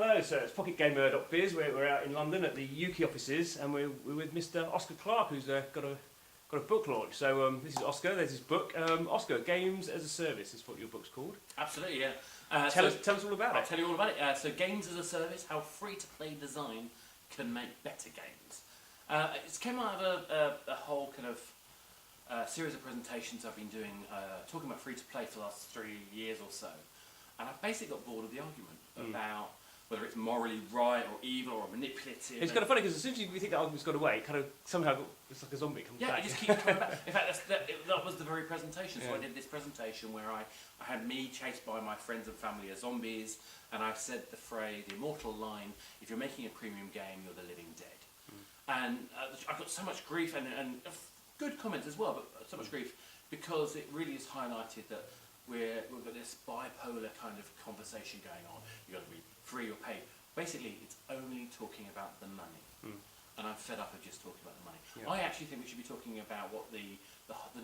Hello, sir. It's PocketGamer.biz. We're out in London at the UK offices, and we're with Mr. Oscar Clark, who's got a book launch. So this is Oscar. There's his book. Oscar, Games as a Service is what your book's called. Absolutely, yeah. Tell us all about it. I'll tell you all about it. So Games as a Service, how free-to-play design can make better games. It's came out of a whole kind of series of presentations I've been doing, talking about free-to-play for the last 3 years or so. And I've basically got bored of the argument about whether it's morally right or evil or manipulative. It's kind of funny because as soon as we think that argument's gone away, it kind of somehow it's like a zombie comes back. Yeah, it just keeps coming back. In fact, that was the very presentation. So I did this presentation where I had me chased by my friends and family as zombies, and I said the phrase, the immortal line, if you're making a premium game, you're the living dead. And I got so much grief and good comments as well, but so much grief because it really has highlighted that we've got this bipolar kind of conversation going on. You've got to be free or pay. Basically, it's only talking about the money. And I'm fed up of just talking about the money. Yeah. I actually think we should be talking about what the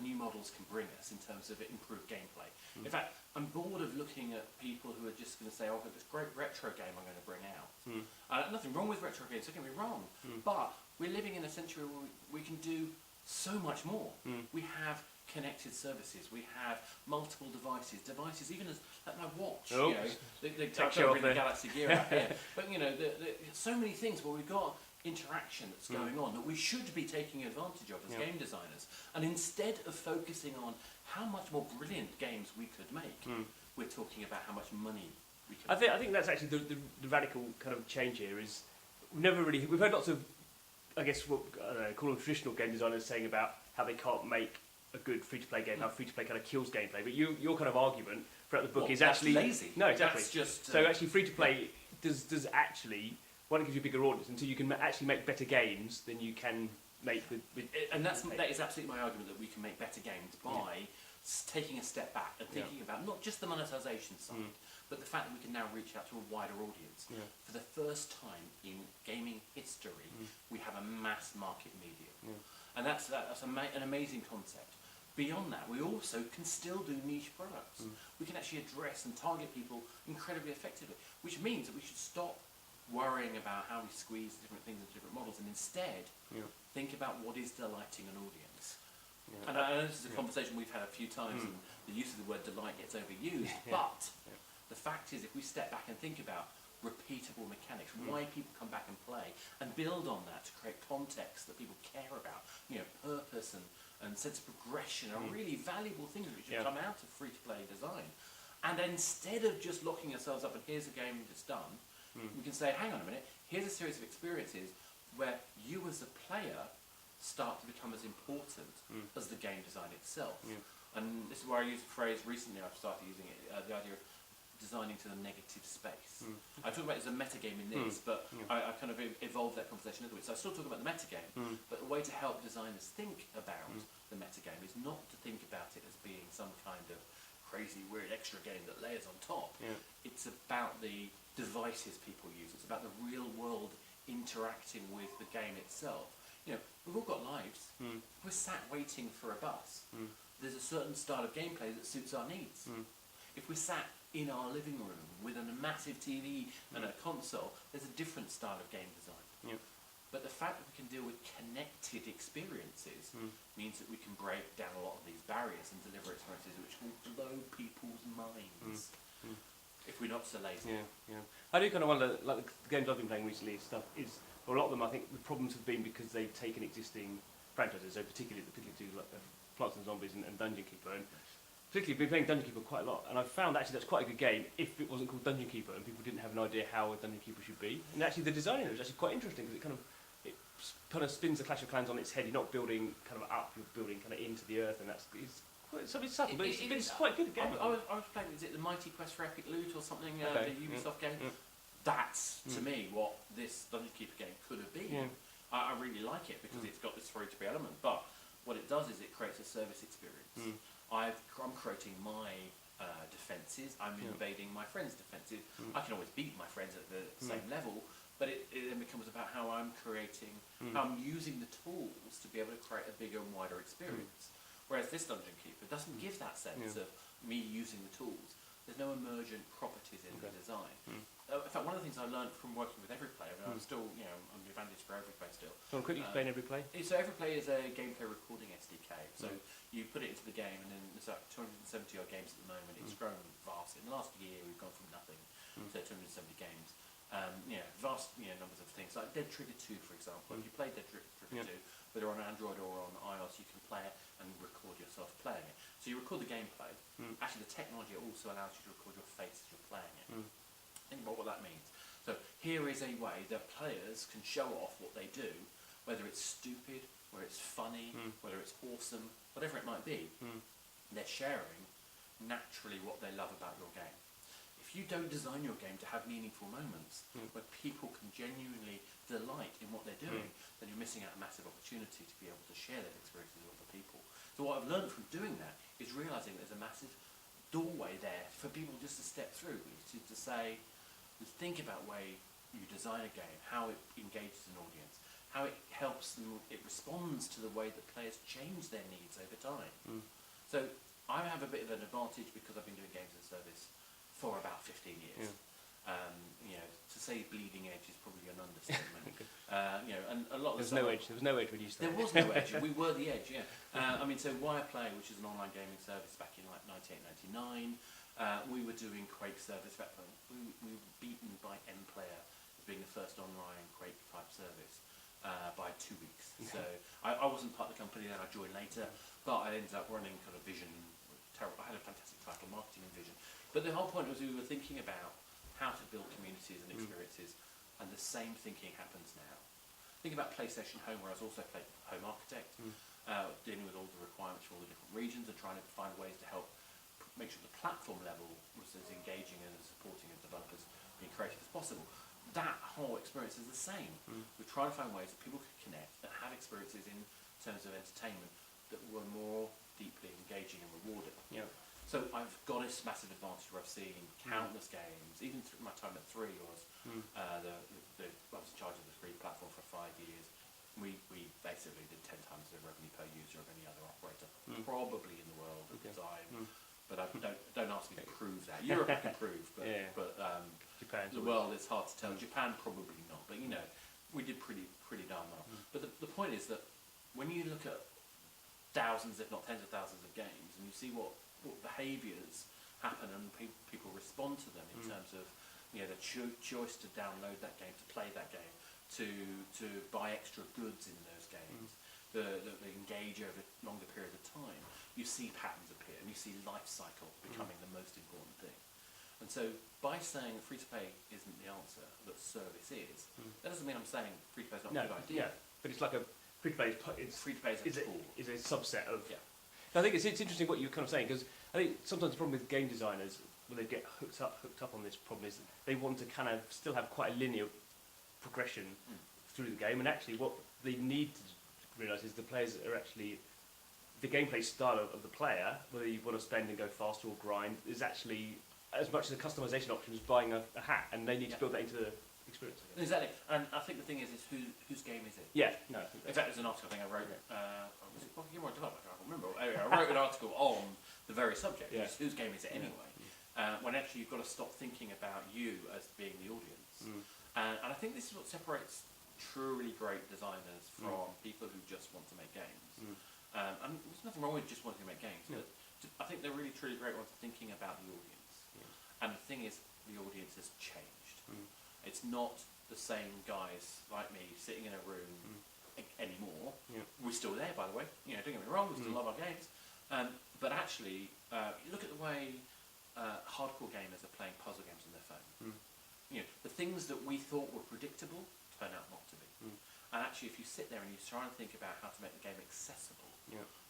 new models can bring us in terms of improved gameplay. In fact, I'm bored of looking at people who are just going to say, oh, I've got this great retro game I'm going to bring out. Nothing wrong with retro games, don't get me wrong. But we're living in a century where we can do so much more. We have connected services, we have multiple devices even as like my watch, the Galaxy Gear out here. But you know, so many things where we've got interaction that's going on that we should be taking advantage of as game designers. And instead of focusing on how much more brilliant games we could make, we're talking about how much money we can I think that's actually the radical kind of change here is we've heard lots of, I guess, what call them traditional game designers saying about how they can't make a good free-to-play game, how free-to-play kind of kills gameplay. But your kind of argument throughout the book is actually lazy. No, exactly. That's just so actually, free-to-play does actually, one, it gives you a bigger audience, until you can actually make better games than you can make with and that is absolutely my argument, that we can make better games by taking a step back and thinking about not just the monetization side, but the fact that we can now reach out to a wider audience. For the first time in gaming history, we have a mass market medium. And that's an amazing concept. Beyond that, we also can still do niche products. We can actually address and target people incredibly effectively, which means that we should stop worrying about how we squeeze different things into different models and instead think about what is delighting an audience. And I know this is a conversation we've had a few times, and the use of the word delight gets overused, but the fact is, if we step back and think about repeatable mechanics, why people come back and play, and build on that to create context that people care about, purpose and sense of progression are really valuable things which should come out of free-to-play design. And instead of just locking ourselves up and here's a game that's done, we can say, hang on a minute, here's a series of experiences where you as a player start to become as important as the game design itself. And this is where I used the phrase recently, I've started using it, the idea of designing to the negative space. I talk about it as a metagame in this, but I kind of evolved that conversation a little bit. So I still talk about the metagame, but the way to help designers think about the metagame is not to think about it as being some kind of crazy, weird extra game that layers on top. It's about the devices people use. It's about the real world interacting with the game itself. We've all got lives. We're sat waiting for a bus. There's a certain style of gameplay that suits our needs. If we're sat in our living room with a massive TV and a console, there's a different style of game design. But the fact that we can deal with connected experiences means that we can break down a lot of these barriers and deliver experiences which will blow people's minds if we're not so lazy. I do kind of wonder, like the games I've been playing recently, a lot of them, I think the problems have been because they've taken existing franchises, so particularly to like Plants and Zombies and Dungeon Keeper, and particularly been playing Dungeon Keeper quite a lot, and I found actually that's quite a good game if it wasn't called Dungeon Keeper and people didn't have an idea how a Dungeon Keeper should be. And actually the design is actually quite interesting because it kind of spins the Clash of Clans on its head. You're not building kind of up, you're building kind of into the earth, and it's quite something subtle, but it's quite good game. I was playing, is it the Mighty Quest for Epic Loot or something, the Ubisoft game? That's, to me, what this Dungeon Keeper game could have been. I really like it because it's got this free-to-play element, but what it does is it creates a service experience. I'm creating my defences, I'm invading my friends' defences. I can always beat my friends at the same level, but it then becomes about how I'm creating, how I'm using the tools to be able to create a bigger and wider experience. Whereas this Dungeon Keeper doesn't give that sense of me using the tools. There's no emergent properties in the design. In fact, one of the things I learned from working with Everyplay, I mean, I'm still, I'm the advantage for Everyplay still. So quickly explain Everyplay. So Everyplay is a gameplay recording SDK. So you put it into the game, and then there's like 270 odd games at the moment. It's grown vast. In the last year, we've gone from nothing to 270 games. Vast numbers of things. Like Dead Trigger 2, for example. If you play Dead Trigger 2, whether on Android or on iOS, you can play it and record yourself playing it. So you record the gameplay. Actually, the technology also allows you to record your face as you're playing it. Think about what that means. So here is a way that players can show off what they do, whether it's stupid, whether it's funny, whether it's awesome, whatever it might be. They're sharing naturally what they love about your game. If you don't design your game to have meaningful moments where people can genuinely delight in what they're doing, then you're missing out a massive opportunity to be able to share those experiences with other people. So what I've learned from doing that is realising there's a massive doorway there for people just to step through, to say, think about the way you design a game, how it engages an audience, how it helps them, it responds to the way that players change their needs over time. So I have a bit of an advantage because I've been doing games as a service for about 15 years. To say bleeding edge is probably an understatement. And a lot of There was no edge when you started. There was no edge. We were the edge. So Wireplay, which is an online gaming service back in like 1999, we were doing Quake service. We were beaten by MPlayer as being the first online Quake type service by 2 weeks. So I wasn't part of the company then. I joined later, but I ended up running kind of Vision. I had a fantastic title, Marketing and Vision. But the whole point was we were thinking about how to build communities and experiences, and the same thinking happens now. Think about PlayStation Home, where I was also home architect, dealing with all the requirements for all the different regions and trying to find ways to help make sure the platform level was as engaging and as supporting as developers being creative as possible. That whole experience is the same. We're trying to find ways that people could connect and have experiences in terms of entertainment that were more deeply engaging and rewarding. So I've got this massive advantage where I've seen countless games, even through my time at 3 was, I was in charge of the 3 platform for 5 years. We basically did 10 times the revenue per user of any other operator, probably in the world at the time. But don't ask me to prove that. Europe I can prove, but the world is hard to tell. Japan probably not, but we did pretty darn well. But the point is that when you look at thousands, if not tens of thousands of games, and you see what behaviours happen and people respond to them in terms of the choice to download that game, to play that game, to buy extra goods in those games, the engage over longer periods of time, you see patterns appear and you see life cycle becoming the most important thing. And so by saying free-to-play isn't the answer, that service is, that doesn't mean I'm saying free-to-play is not a good idea. But it's like a free-to-play is a subset of... I think it's interesting what you're kind of saying, because I think sometimes the problem with game designers, when they get hooked up on this problem, is they want to kind of still have quite a linear progression through the game, and actually what they need to realise is the players are actually... The gameplay style of the player, whether you want to spend and go faster or grind, is actually as much as a customization option as buying a hat, and they need to build that into the experience. Exactly, and I think the thing is whose game is it? In fact, there's an article I think I wrote. Was it You're More Development? I can't remember. Anyway, I wrote an article on the very subject. Whose game is it anyway? When actually you've got to stop thinking about you as being the audience. And I think this is what separates truly great designers from people who just want to make games. And there's nothing wrong with just wanting to make games, but I think they're really truly great ones thinking about the audience. And the thing is, the audience has changed. It's not the same guys like me sitting in a room anymore. We're still there, by the way. Don't get me wrong, we still love our games. But actually, look at the way hardcore gamers are playing puzzle games on their phone. The things that we thought were predictable turn out not to be. And actually, if you sit there and you try and think about how to make the game accessible,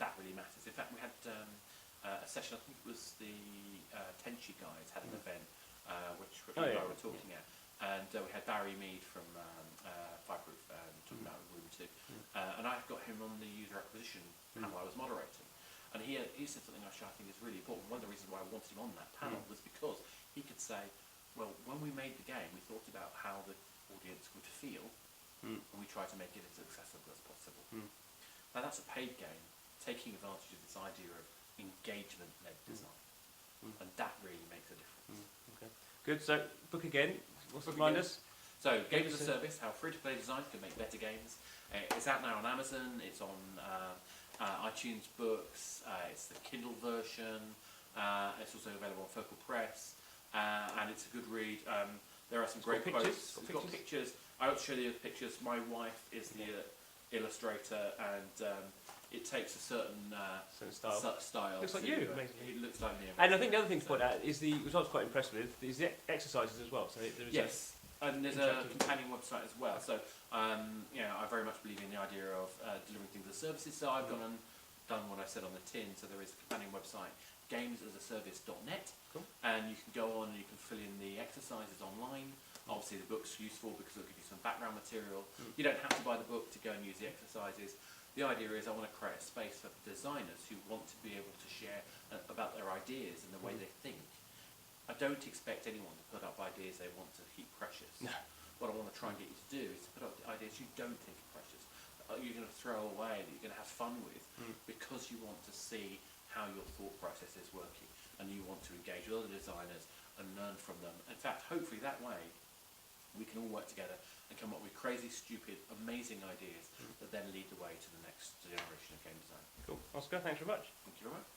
that really matters. In fact, we had a session, I think it was the Tenchi guys had an event, which you and I were talking at, and we had Barry Mead from Fireproof talking about Room 2, and I got him on the user acquisition panel I was moderating, and he said something which I think is really important. One of the reasons why I wanted him on that panel was because he could say, well, when we made the game, we thought about how the audience would feel, and we tried to make it as accessible as possible. Now that's a paid game, taking advantage of this idea of engagement-led design, and that really makes a difference. Good. So, book again. What's the Book again. reminders? So, Game as a Service, how free-to-play design can make better games. It's out now on Amazon, it's on iTunes Books, it's the Kindle version, it's also available on Focal Press, and it's a good read. There are some great quotes. It's got pictures. I will show you the pictures. My wife is the illustrator, and it takes a certain style. Looks like you, amazingly. It looks like me. And I think the other thing to point out is which I was quite impressed with, is the exercises as well. So there is yes. And there's a companion website as well. So, you know, I very much believe in the idea of delivering things as services. So I've gone and done what I said on the tin. So there is a companion website, gamesasaservice.net. Cool. And you can go on and you can fill in the exercises online. Obviously the book's useful because it'll give you some background material. You don't have to buy the book to go and use the exercises. The idea is I want to create a space for designers who want to be able to share about their ideas and the way they think. I don't expect anyone to put up ideas they want to keep precious. No. What I want to try and get you to do is to put up ideas you don't think are precious, you're going to throw away, that you're going to have fun with, because you want to see how your thought process is working, and you want to engage with other designers and learn from them. In fact, hopefully that way, we can all work together and come up with crazy, stupid, amazing ideas that then lead the way to the next generation of game design. Cool. Oscar, thanks very much. Thank you very much.